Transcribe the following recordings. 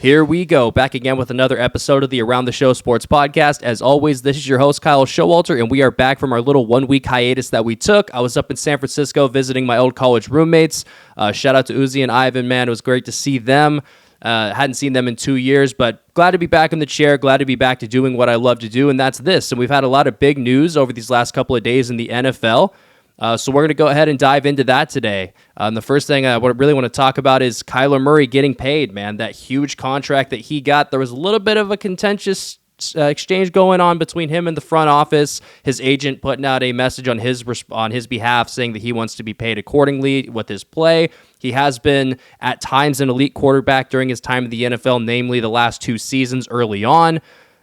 Here we go, back again with another episode of the Around the Show Sports Podcast. As always, this is your host, Kyle Showalter, and we are back from our little one-week hiatus that we took. I was up in San Francisco visiting my old college roommates. Shout out to Uzi and Ivan, man. It was great to see them. Hadn't seen them in 2 years, but glad to be back in the chair, glad to be back to doing what I love to do, and that's this. And we've had a lot of big news over these last couple of days in the NFL. So we're going to go ahead and dive into that today. The first thing I really want to talk about is Kyler Murray getting paid, man. That huge contract that he got. There was a little bit of a contentious exchange going on between him and the front office. His agent putting out a message on his behalf saying that he wants to be paid accordingly with his play. He has been at times an elite quarterback during his time in the NFL, namely the last 2 seasons early on.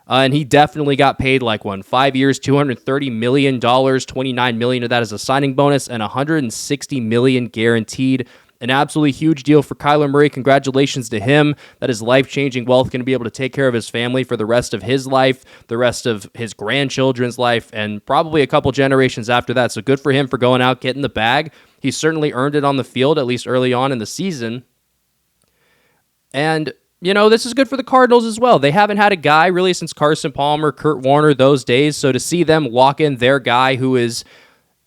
And he definitely got paid like 5 years, $230 million, $29 million of that is a signing bonus, and $160 million guaranteed. An absolutely huge deal for Kyler Murray. Congratulations to him. That is life-changing wealth, going to be able to take care of his family for the rest of his life, the rest of his grandchildren's life, and probably a couple generations after that. So good for him for going out, getting the bag. He certainly earned it on the field, at least early on in the season. And you know, this is good for the Cardinals as well. They haven't had a guy really since Carson Palmer, Kurt Warner, those days. So to see them lock in their guy who is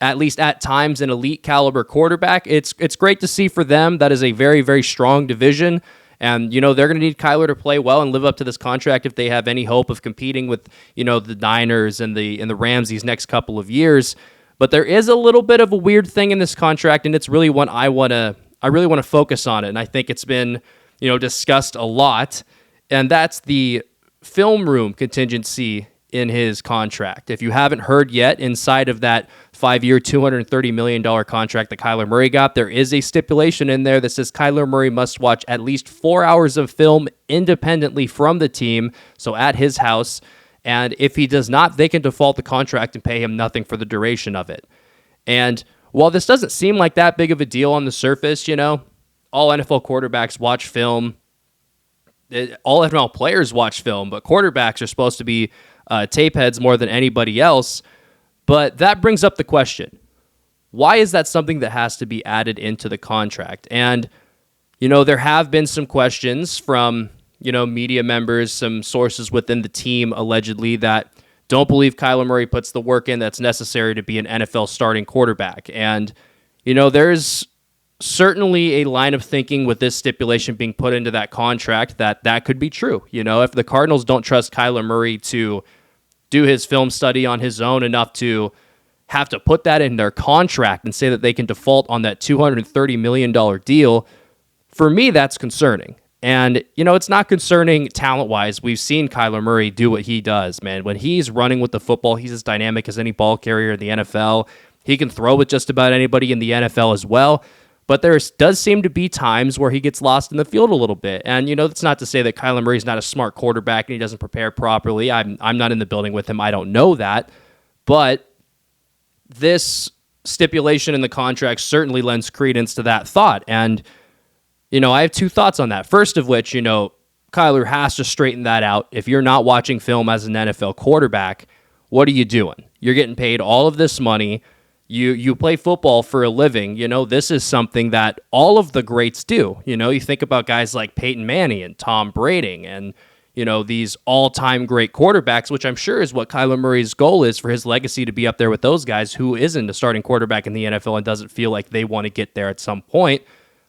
at least at times an elite caliber quarterback, it's great to see for them. That is a very, very strong division. And, you know, they're going to need Kyler to play well and live up to this contract if they have any hope of competing with, you know, the Niners and the Rams these next couple of years. But there is a little bit of a weird thing in this contract, and it's really one I really want to focus on it. And I think it's been, you know, discussed a lot, and that's the film room contingency in his contract. If you haven't heard yet, inside of that 5-year, $230 million contract that Kyler Murray got, there is a stipulation in there that says Kyler Murray must watch at least 4 hours of film independently from the team, so at his house, and if he does not, they can default the contract and pay him nothing for the duration of it. And while this doesn't seem like that big of a deal on the surface, you know, all NFL quarterbacks watch film. All NFL players watch film, but quarterbacks are supposed to be tape heads more than anybody else. But that brings up the question, why is that something that has to be added into the contract? And, you know, there have been some questions from, you know, media members, some sources within the team allegedly that don't believe Kyler Murray puts the work in that's necessary to be an NFL starting quarterback. And, you know, there's certainly a line of thinking with this stipulation being put into that contract that could be true. You know, if the Cardinals don't trust Kyler Murray to do his film study on his own enough to have to put that in their contract and say that they can default on that $230 million deal, for me, that's concerning. And, you know, it's not concerning talent-wise. We've seen Kyler Murray do what he does, man. When he's running with the football, he's as dynamic as any ball carrier in the NFL. He can throw with just about anybody in the NFL as well. But there does seem to be times where he gets lost in the field a little bit. And, you know, that's not to say that Kyler Murray's not a smart quarterback and he doesn't prepare properly. I'm not in the building with him. I don't know that. But this stipulation in the contract certainly lends credence to that thought. And, you know, I have 2 thoughts on that. First of which, you know, Kyler has to straighten that out. If you're not watching film as an NFL quarterback, what are you doing? You're getting paid all of this money. You play football for a living. You know, this is something that all of the greats do. You know, you think about guys like Peyton Manning and Tom Brady and, you know, these all-time great quarterbacks, which I'm sure is what Kyler Murray's goal is for his legacy, to be up there with those guys who isn't a starting quarterback in the NFL and doesn't feel like they want to get there at some point.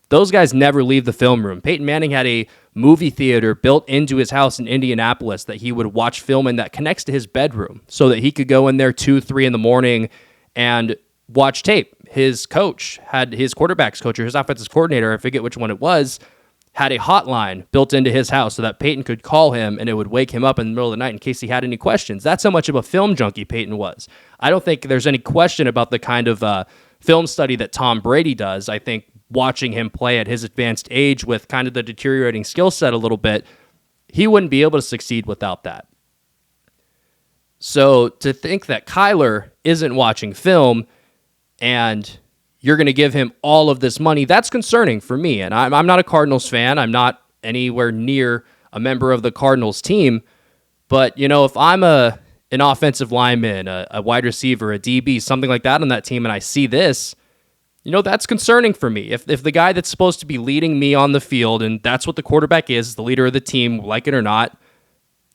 Those guys never leave the film room. Peyton Manning had a movie theater built into his house in Indianapolis that he would watch film in that connects to his bedroom so that he could go in there 2, 3 in the morning and watch tape. His coach had his quarterback's coach or his offensive coordinator, I forget which one it was, had a hotline built into his house so that Peyton could call him and it would wake him up in the middle of the night in case he had any questions. That's how much of a film junkie Peyton was. I don't think there's any question about the kind of film study that Tom Brady does. I think watching him play at his advanced age with kind of the deteriorating skill set a little bit, he wouldn't be able to succeed without that. So to think that Kyler isn't watching film and you're going to give him all of this money, that's concerning for me. And I'm not a Cardinals fan. I'm not anywhere near a member of the Cardinals team. But, you know, if I'm an offensive lineman, a wide receiver, a DB, something like that on that team, and I see this, That's concerning for me. If the guy that's supposed to be leading me on the field, and that's what the quarterback is, the leader of the team, like it or not,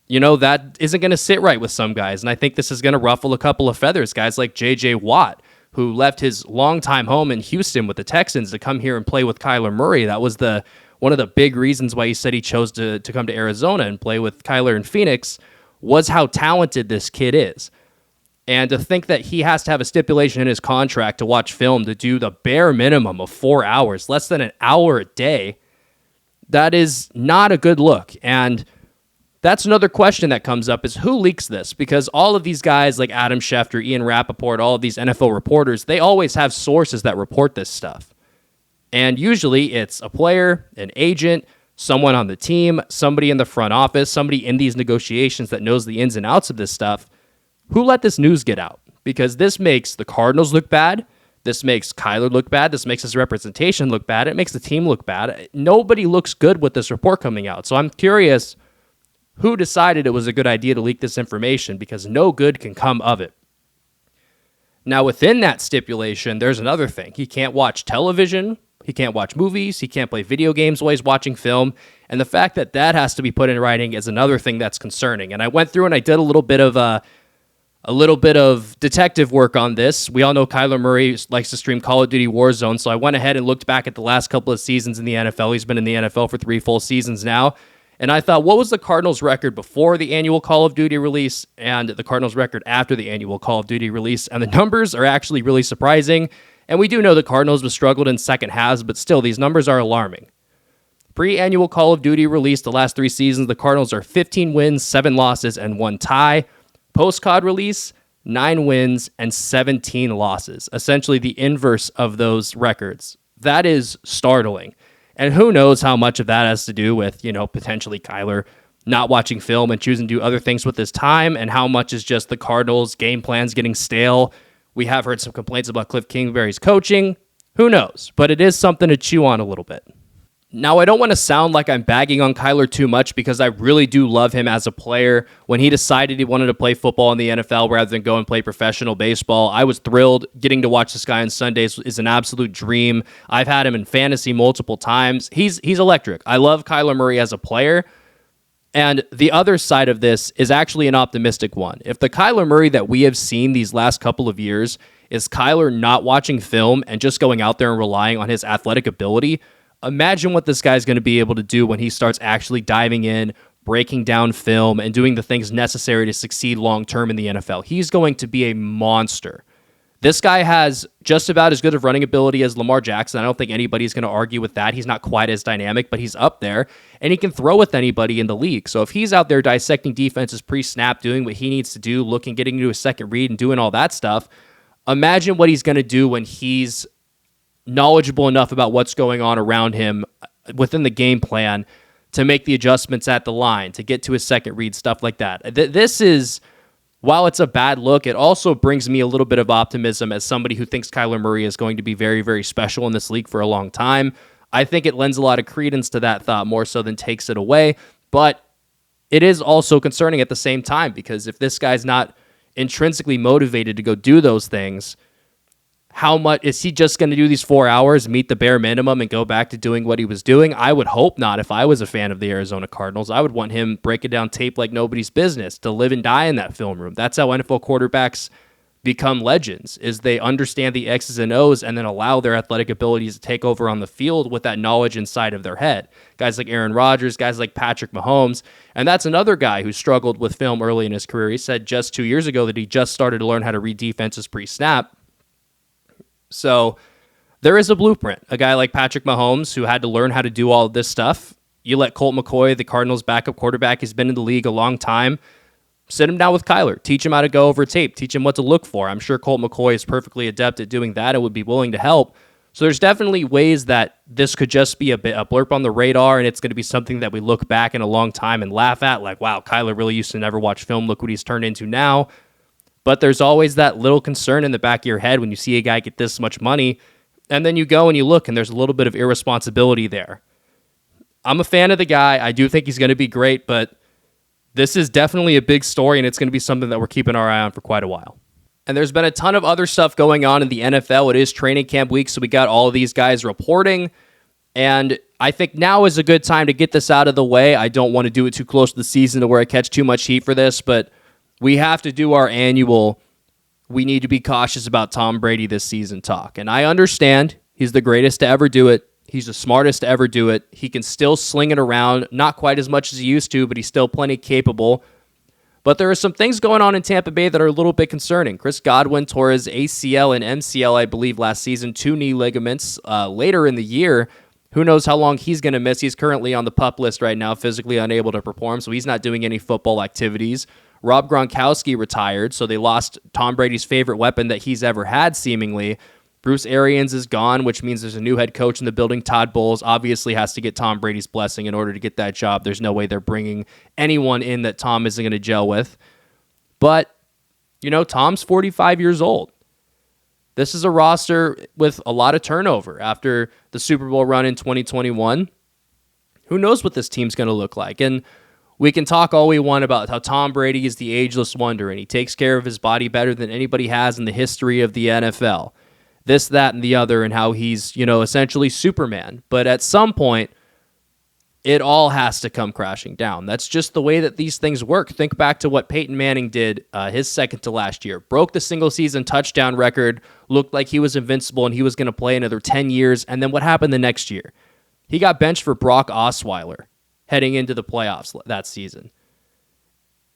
that isn't going to sit right with some guys. And I think this is going to ruffle a couple of feathers. Guys like J.J. Watt, who left his longtime home in Houston with the Texans to come here and play with Kyler Murray. That was one of the big reasons why he said he chose to come to Arizona and play with Kyler in Phoenix, was how talented this kid is. And to think that he has to have a stipulation in his contract to watch film to do the bare minimum of 4 hours, less than an hour a day, that is not a good look. And that's another question that comes up, is who leaks this? Because all of these guys like Adam Schefter, Ian Rappaport, all of these NFL reporters, they always have sources that report this stuff. And usually it's a player, an agent, someone on the team, somebody in the front office, somebody in these negotiations that knows the ins and outs of this stuff. Who let this news get out? Because this makes the Cardinals look bad. This makes Kyler look bad. This makes his representation look bad. It makes the team look bad. Nobody looks good with this report coming out. So I'm curious who decided it was a good idea to leak this information, because no good can come of it. Now, within that stipulation, there's another thing. He can't watch television. He can't watch movies. He can't play video games while he's watching film. And the fact that that has to be put in writing is another thing that's concerning. And I went through and I did a little bit of detective work on this. We all know Kyler Murray likes to stream Call of Duty Warzone, so I went ahead and looked back at the last couple of seasons in the NFL. He's been in the NFL for 3 full seasons now. And I thought, what was the Cardinals' record before the annual Call of Duty release and the Cardinals' record after the annual Call of Duty release? And the numbers are actually really surprising. And we do know the Cardinals have struggled in second halves, but still, these numbers are alarming. Pre-annual Call of Duty release, the last 3 seasons, the Cardinals are 15 wins, 7 losses, and 1 tie. Post-COD release, 9 wins and 17 losses. Essentially the inverse of those records. That is startling. And who knows how much of that has to do with, potentially Kyler not watching film and choosing to do other things with his time, and how much is just the Cardinals' game plans getting stale. We have heard some complaints about Cliff Kingsbury's coaching. Who knows? But it is something to chew on a little bit. Now, I don't want to sound like I'm bagging on Kyler too much, because I really do love him as a player. When he decided he wanted to play football in the NFL rather than go and play professional baseball, I was thrilled. Getting to watch this guy on Sundays is an absolute dream. I've had him in fantasy multiple times. He's electric. I love Kyler Murray as a player. And the other side of this is actually an optimistic one. If the Kyler Murray that we have seen these last couple of years is Kyler not watching film and just going out there and relying on his athletic ability, imagine what this guy's going to be able to do when he starts actually diving in, breaking down film, and doing the things necessary to succeed long-term in the NFL. He's going to be a monster. This guy has just about as good of running ability as Lamar Jackson. I don't think anybody's going to argue with that. He's not quite as dynamic, but he's up there, and he can throw with anybody in the league. So if he's out there dissecting defenses pre-snap, doing what he needs to do, getting into a second read and doing all that stuff, imagine what he's going to do when he's knowledgeable enough about what's going on around him within the game plan to make the adjustments at the line, to get to his second read, stuff like that. This is, while it's a bad look, it also brings me a little bit of optimism as somebody who thinks Kyler Murray is going to be very, very special in this league for a long time. I think it lends a lot of credence to that thought more so than takes it away, but it is also concerning at the same time, because if this guy's not intrinsically motivated to go do those things, how much is he just going to do these 4 hours, meet the bare minimum, and go back to doing what he was doing? I would hope not. If I was a fan of the Arizona Cardinals, I would want him breaking down tape like nobody's business, to live and die in that film room. That's how NFL quarterbacks become legends, is they understand the X's and O's and then allow their athletic abilities to take over on the field with that knowledge inside of their head. Guys like Aaron Rodgers, guys like Patrick Mahomes, and that's another guy who struggled with film early in his career. He said just 2 years ago that he just started to learn how to read defenses pre-snap. So there is a blueprint. A guy like Patrick Mahomes, who had to learn how to do all of this stuff. You let Colt McCoy, the Cardinals' backup quarterback, he's been in the league a long time, sit him down with Kyler. Teach him how to go over tape. Teach him what to look for. I'm sure Colt McCoy is perfectly adept at doing that and would be willing to help. So there's definitely ways that this could just be a blurb on the radar, and it's going to be something that we look back in a long time and laugh at, like, wow, Kyler really used to never watch film. Look what he's turned into now. But there's always that little concern in the back of your head when you see a guy get this much money, and then you go and you look, and there's a little bit of irresponsibility there. I'm a fan of the guy. I do think he's going to be great, but this is definitely a big story, and it's going to be something that we're keeping our eye on for quite a while. And there's been a ton of other stuff going on in the NFL. It is training camp week, so we got all of these guys reporting. And I think now is a good time to get this out of the way. I don't want to do it too close to the season to where I catch too much heat for this, but we have to do our annual, we need to be cautious about Tom Brady this season talk. And I understand he's the greatest to ever do it. He's the smartest to ever do it. He can still sling it around, not quite as much as he used to, but he's still plenty capable. But there are some things going on in Tampa Bay that are a little bit concerning. Chris Godwin tore his ACL and MCL, I believe, last season, 2 knee ligaments later in the year. Who knows how long he's going to miss? He's currently on the PUP list right now, physically unable to perform, so he's not doing any football activities. Rob Gronkowski retired, so they lost Tom Brady's favorite weapon that he's ever had, seemingly. Bruce Arians is gone, which means there's a new head coach in the building. Todd Bowles obviously has to get Tom Brady's blessing in order to get that job. There's no way they're bringing anyone in that Tom isn't going to gel with. But, Tom's 45 years old. This is a roster with a lot of turnover after the Super Bowl run in 2021. Who knows what this team's going to look like? And we can talk all we want about how Tom Brady is the ageless wonder and he takes care of his body better than anybody has in the history of the NFL. This, that, and the other, and how he's, essentially Superman. But at some point, it all has to come crashing down. That's just the way that these things work. Think back to what Peyton Manning did his second to last year. Broke the single-season touchdown record, looked like he was invincible and he was going to play another 10 years, and then what happened the next year? He got benched for Brock Osweiler heading into the playoffs that season.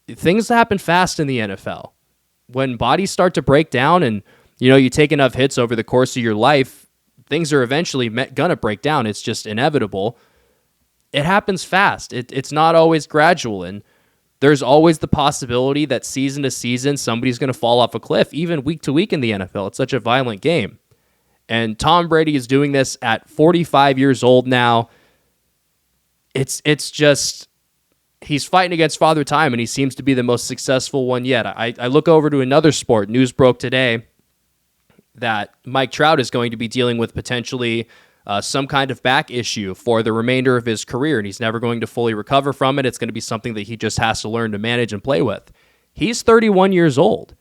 Things happen fast in the NFL. When bodies start to break down and you take enough hits over the course of your life, things are eventually going to break down. It's just inevitable. It happens fast. It's not always gradual, and there's always the possibility that season to season, somebody's going to fall off a cliff, even week to week in the NFL. It's such a violent game. And Tom Brady is doing this at 45 years old now. It's just, he's fighting against Father Time, and he seems to be the most successful one yet. I look over to another sport. News broke today that Mike Trout is going to be dealing with potentially some kind of back issue for the remainder of his career, and he's never going to fully recover from it. It's going to be something that he just has to learn to manage and play with. He's 31 years old.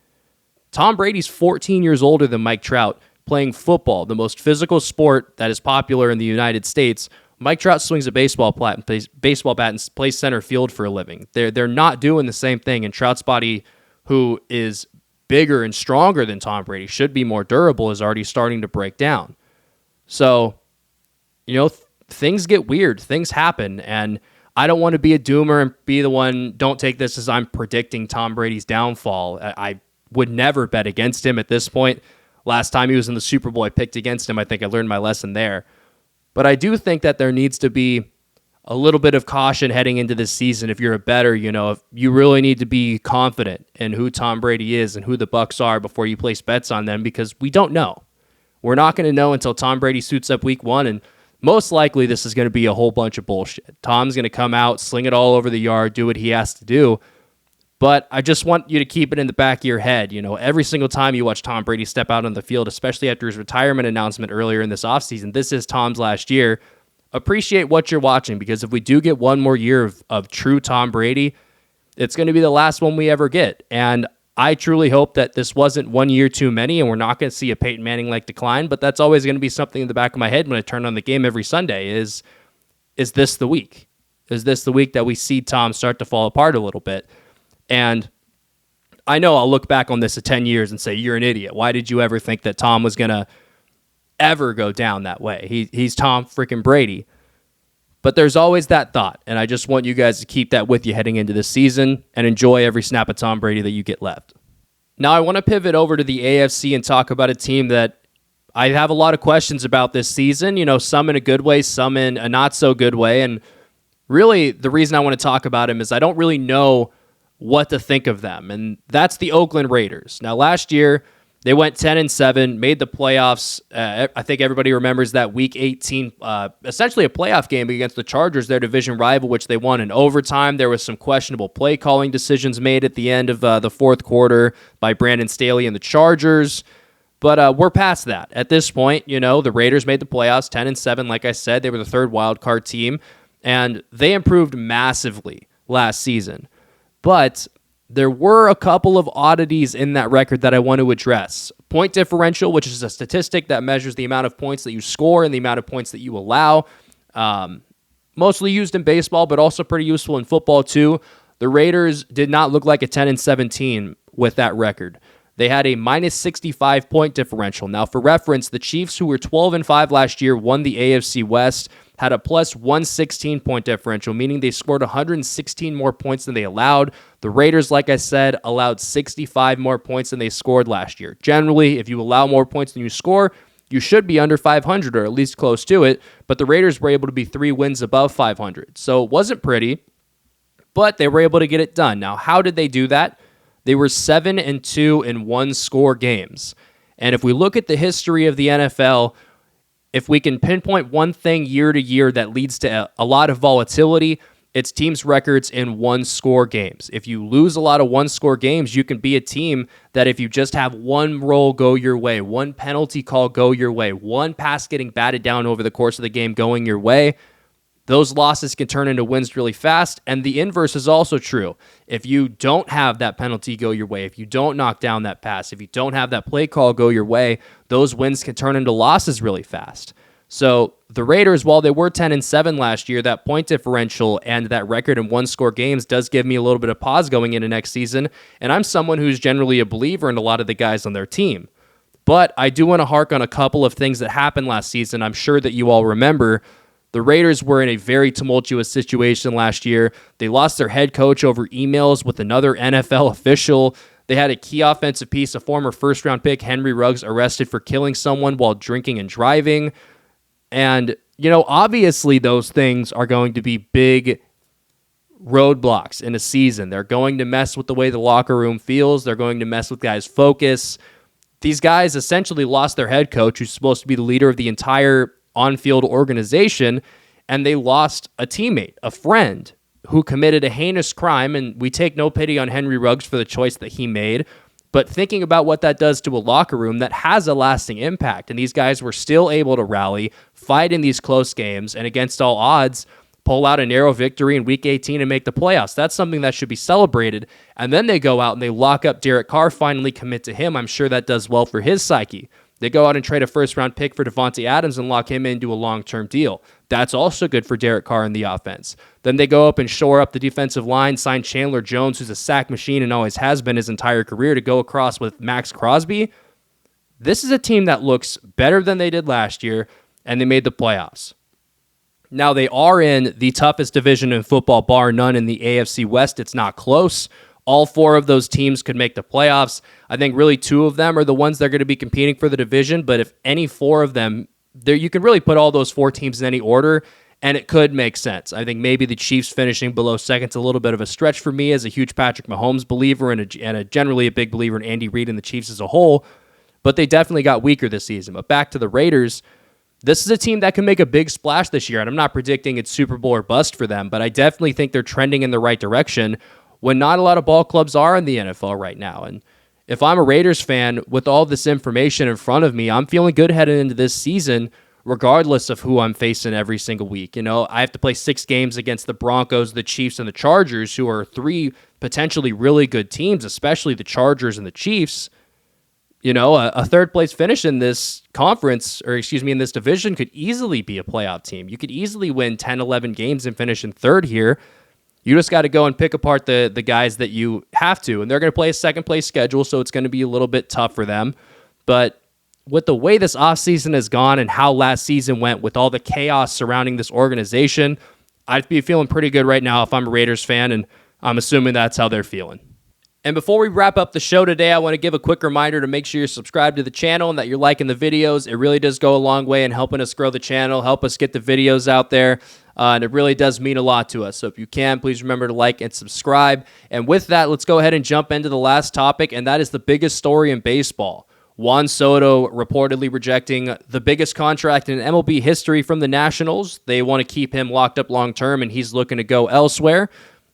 Tom Brady's 14 years older than Mike Trout, playing football, the most physical sport that is popular in the United States. Mike Trout swings a baseball bat and plays center field for a living. They're not doing the same thing, and Trout's body, who is bigger and stronger than Tom Brady, should be more durable, is already starting to break down. So, things get weird. Things happen, and I don't want to be a doomer and be the one, don't take this as I'm predicting Tom Brady's downfall. I would never bet against him at this point. Last time he was in the Super Bowl, I picked against him. I think I learned my lesson there. But I do think that there needs to be a little bit of caution heading into this season. If you're a bettor, if you really need to be confident in who Tom Brady is and who the Bucs are before you place bets on them, because we don't know. We're not going to know until Tom Brady suits up week 1, and most likely this is going to be a whole bunch of bullshit. Tom's going to come out, sling it all over the yard, do what he has to do. But I just want you to keep it in the back of your head. Every single time you watch Tom Brady step out on the field, especially after his retirement announcement earlier in this offseason, this is Tom's last year. Appreciate what you're watching, because if we do get one more year of true Tom Brady, it's going to be the last one we ever get. And I truly hope that this wasn't 1 year too many and we're not going to see a Peyton Manning-like decline, but that's always going to be something in the back of my head when I turn on the game every Sunday is this the week? Is this the week that we see Tom start to fall apart a little bit? And I know I'll look back on this in 10 years and say, you're an idiot. Why did you ever think that Tom was going to ever go down that way? He's Tom freaking Brady. But there's always that thought, and I just want you guys to keep that with you heading into this season and enjoy every snap of Tom Brady that you get left. Now I want to pivot over to the AFC and talk about a team that I have a lot of questions about this season, some in a good way, some in a not so good way. And really the reason I want to talk about him is I don't really know what to think of them, and that's the Oakland Raiders. Now last year, they went 10-7, made the playoffs. I think everybody remembers that Week 18, essentially a playoff game against the Chargers, their division rival, which they won in overtime. There was some questionable play calling decisions made at the end of the fourth quarter by Brandon Staley and the Chargers. But we're past that. At this point, the Raiders made the playoffs 10-7. Like I said, they were the third wild card team, and they improved massively last season. But there were a couple of oddities in that record that I want to address. Point differential, which is a statistic that measures the amount of points that you score and the amount of points that you allow. Mostly used in baseball, but also pretty useful in football too. The Raiders did not look like a 10-17 with that record. They had a minus 65 point differential. Now, for reference, the Chiefs, who were 12-5 last year, won the AFC West, had a plus 116 point differential, meaning they scored 116 more points than they allowed. The Raiders, like I said, allowed 65 more points than they scored last year. Generally, if you allow more points than you score, you should be under 500 or at least close to it, but the Raiders were able to be 3 wins above 500. So it wasn't pretty, but they were able to get it done. Now, how did they do that? They were 7-2 in one-score games. And if we look at the history of the NFL, if we can pinpoint one thing year to year that leads to a lot of volatility, it's teams' records in one-score games. If you lose a lot of one-score games, you can be a team that if you just have one roll go your way, one penalty call go your way, one pass getting batted down over the course of the game going your way, those losses can turn into wins really fast. And the inverse is also true. If you don't have that penalty go your way, if you don't knock down that pass, if you don't have that play call go your way, those wins can turn into losses really fast. So the Raiders, while they were 10-7 last year, that point differential and that record in one-score games does give me a little bit of pause going into next season. And I'm someone who's generally a believer in a lot of the guys on their team. But I do want to hark on a couple of things that happened last season. I'm sure that you all remember. The Raiders were in a very tumultuous situation last year. They lost their head coach over emails with another NFL official. They had a key offensive piece, a former first-round pick, Henry Ruggs, arrested for killing someone while drinking and driving. And, obviously those things are going to be big roadblocks in a season. They're going to mess with the way the locker room feels. They're going to mess with guys' focus. These guys essentially lost their head coach, who's supposed to be the leader of the entire on-field organization, and they lost a teammate, a friend, who committed a heinous crime, and we take no pity on Henry Ruggs for the choice that he made, but thinking about what that does to a locker room, that has a lasting impact, and these guys were still able to rally, fight in these close games, and against all odds, pull out a narrow victory in Week 18 and make the playoffs. That's something that should be celebrated, and then they go out and they lock up Derek Carr, finally commit to him. I'm sure that does well for his psyche. They go out and trade a first-round pick for Devontae Adams and lock him into a long-term deal. That's also good for Derek Carr in the offense. Then they go up and shore up the defensive line, sign Chandler Jones, who's a sack machine and always has been his entire career, to go across with Max Crosby. This is a team that looks better than they did last year, and they made the playoffs. Now, they are in the toughest division in football, bar none, in the AFC West. It's not close. All 4 of those teams could make the playoffs. I think really 2 of them are the ones that are going to be competing for the division, but if any 4 of them, you can really put all those 4 teams in any order, and it could make sense. I think maybe the Chiefs finishing below second's a little bit of a stretch for me as a huge Patrick Mahomes believer and generally a big believer in Andy Reid and the Chiefs as a whole, but they definitely got weaker this season. But back to the Raiders, this is a team that can make a big splash this year, and I'm not predicting it's Super Bowl or bust for them, but I definitely think they're trending in the right direction when not a lot of ball clubs are in the NFL right now. And if I'm a Raiders fan with all this information in front of me, I'm feeling good heading into this season, regardless of who I'm facing every single week. I have to play 6 games against the Broncos, the Chiefs, and the Chargers, who are 3 potentially really good teams, especially the Chargers and the Chiefs. A third place finish in this conference, in this division, could easily be a playoff team. You could easily win 10, 11 games and finish in third here. You just got to go and pick apart the guys that you have to, and they're going to play a second-place schedule, so it's going to be a little bit tough for them. But with the way this offseason has gone and how last season went with all the chaos surrounding this organization, I'd be feeling pretty good right now if I'm a Raiders fan, and I'm assuming that's how they're feeling. And before we wrap up the show today, I want to give a quick reminder to make sure you're subscribed to the channel and that you're liking the videos. It really does go a long way in helping us grow the channel, help us get the videos out there, and it really does mean a lot to us. So if you can, please remember to like and subscribe. And with that, let's go ahead and jump into the last topic, and that is the biggest story in baseball. Juan Soto reportedly rejecting the biggest contract in MLB history from the Nationals. They want to keep him locked up long-term, and he's looking to go elsewhere.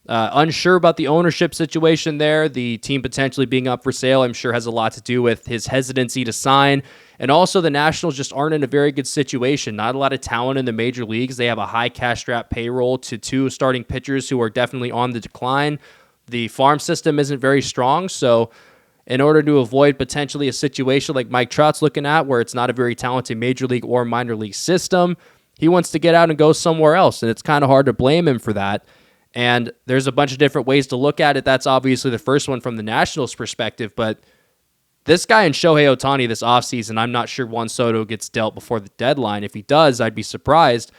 Unsure about the ownership situation there. The team potentially being up for sale, I'm sure, has a lot to do with his hesitancy to sign. And also, the Nationals just aren't in a very good situation. Not a lot of talent in the major leagues. They have a high cash strap payroll to 2 starting pitchers who are definitely on the decline. The farm system isn't very strong, so in order to avoid potentially a situation like Mike Trout's looking at, where it's not a very talented major league or minor league system, he wants to get out and go somewhere else, and it's kind of hard to blame him for that. And there's a bunch of different ways to look at it. That's obviously the first one from the Nationals' perspective, but this guy in Shohei Ohtani this offseason, I'm not sure Juan Soto gets dealt before the deadline. If he does, I'd be surprised.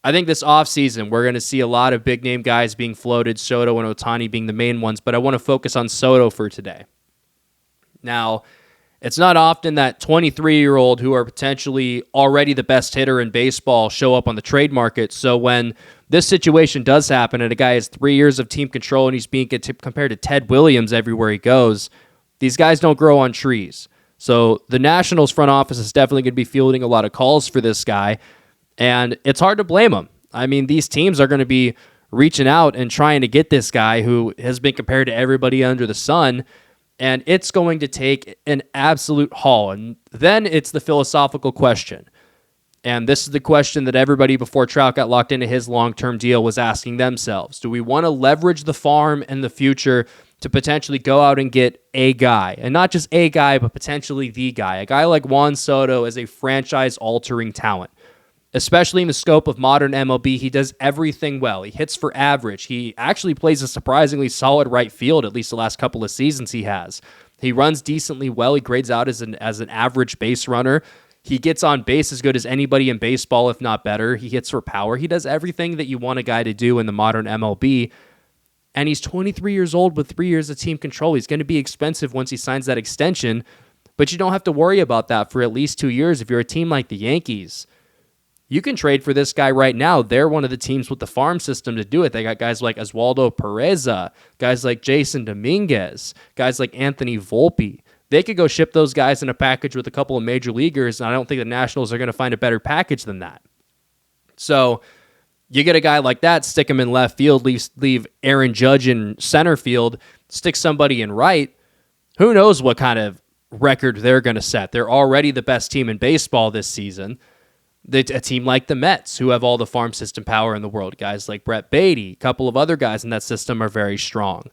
I think this offseason, we're going to see a lot of big-name guys being floated, Soto and Ohtani being the main ones, but I want to focus on Soto for today. Now, it's not often that 23-year-old who are potentially already the best hitter in baseball show up on the trade market. So when this situation does happen and a guy has 3 years of team control and he's being compared to Ted Williams everywhere he goes, these guys don't grow on trees. So the Nationals front office is definitely going to be fielding a lot of calls for this guy, and it's hard to blame them. I mean, these teams are going to be reaching out and trying to get this guy who has been compared to everybody under the sun, and it's going to take an absolute haul. And then it's the philosophical question. And this is the question that everybody before Trout got locked into his long-term deal was asking themselves. Do we want to leverage the farm in the future to potentially go out and get a guy? And not just a guy, but potentially the guy. A guy like Juan Soto is a franchise-altering talent. Especially in the scope of modern MLB, he does everything well. He hits for average. He actually plays a surprisingly solid right field, at least the last couple of seasons he has. He runs decently well. He grades out as an average base runner. He gets on base as good as anybody in baseball, if not better. He hits for power. He does everything that you want a guy to do in the modern MLB. And he's 23 years old with 3 years of team control. He's going to be expensive once he signs that extension, but you don't have to worry about that for at least 2 years if you're a team like the Yankees. You can trade for this guy right now. They're one of the teams with the farm system to do it. They got guys like Oswaldo Pereza, guys like Jason Dominguez, guys like Anthony Volpe. They could go ship those guys in a package with a couple of major leaguers, and I don't think the Nationals are going to find a better package than that. So you get a guy like that, stick him in left field, leave Aaron Judge in center field, stick somebody in right. Who knows what kind of record they're going to set? They're already the best team in baseball this season. A team like the Mets, who have all the farm system power in the world. Guys like Brett Beatty, a couple of other guys in that system are very strong.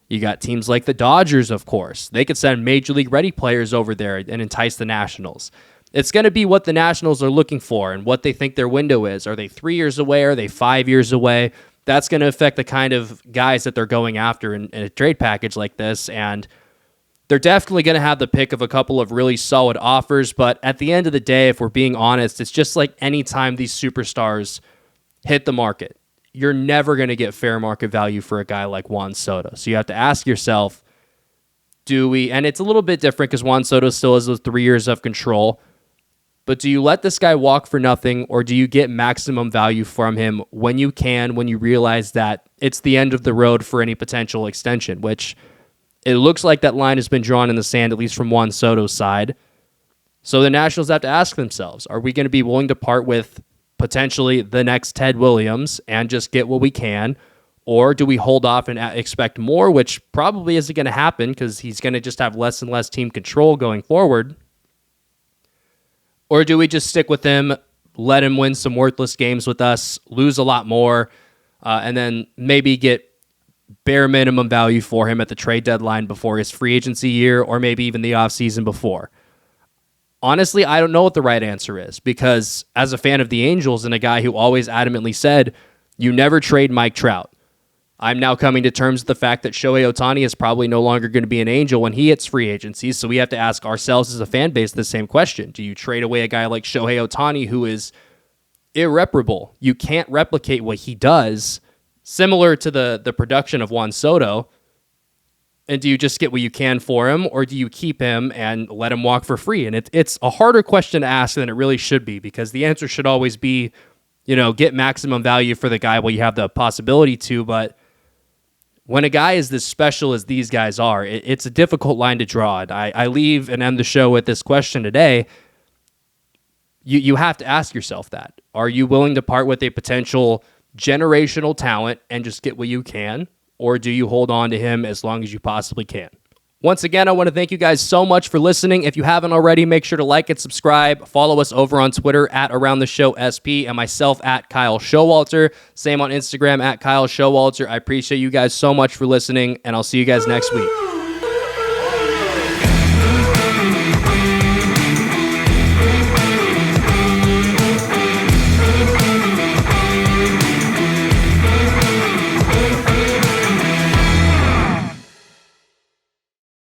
You got teams like the Dodgers, of course. They could send major league ready players over there and entice the Nationals. It's going to be what the Nationals are looking for and what they think their window is. Are they 3 years away? Are they 5 years away? That's going to affect the kind of guys that they're going after in a trade package like this. And they're definitely going to have the pick of a couple of really solid offers. But at the end of the day, if we're being honest, it's just like any time these superstars hit the market. You're never going to get fair market value for a guy like Juan Soto. So you have to ask yourself, do we, and it's a little bit different because Juan Soto still has those 3 years of control, but do you let this guy walk for nothing, or do you get maximum value from him when you can, when you realize that it's the end of the road for any potential extension, which it looks like that line has been drawn in the sand, at least from Juan Soto's side. So the Nationals have to ask themselves, are we going to be willing to part with potentially the next Ted Williams and just get what we can, or do we hold off and expect more, which probably isn't going to happen because he's going to just have less and less team control going forward? Or do we just stick with him, let him win some worthless games with us, lose a lot more, and then maybe get bare minimum value for him at the trade deadline before his free agency year, or maybe even the offseason before? Honestly, I don't know what the right answer is, because as a fan of the Angels and a guy who always adamantly said, you never trade Mike Trout, I'm now coming to terms with the fact that Shohei Ohtani is probably no longer going to be an Angel when he hits free agency, so we have to ask ourselves as a fan base the same question. Do you trade away a guy like Shohei Ohtani who is irreparable? You can't replicate what he does, similar to the production of Juan Soto, and do you just get what you can for him, or do you keep him and let him walk for free? And it's a harder question to ask than it really should be, because the answer should always be, get maximum value for the guy while you have the possibility to, but when a guy is this special as these guys are, it's a difficult line to draw. And I leave and end the show with this question today. You have to ask yourself that. Are you willing to part with a potential generational talent and just get what you can? Or do you hold on to him as long as you possibly can? Once again, I want to thank you guys so much for listening. If you haven't already, make sure to like and subscribe. Follow us over on Twitter at Around the Show SP and myself at Kyle Showalter. Same on Instagram at Kyle Showalter. I appreciate you guys so much for listening, and I'll see you guys next week.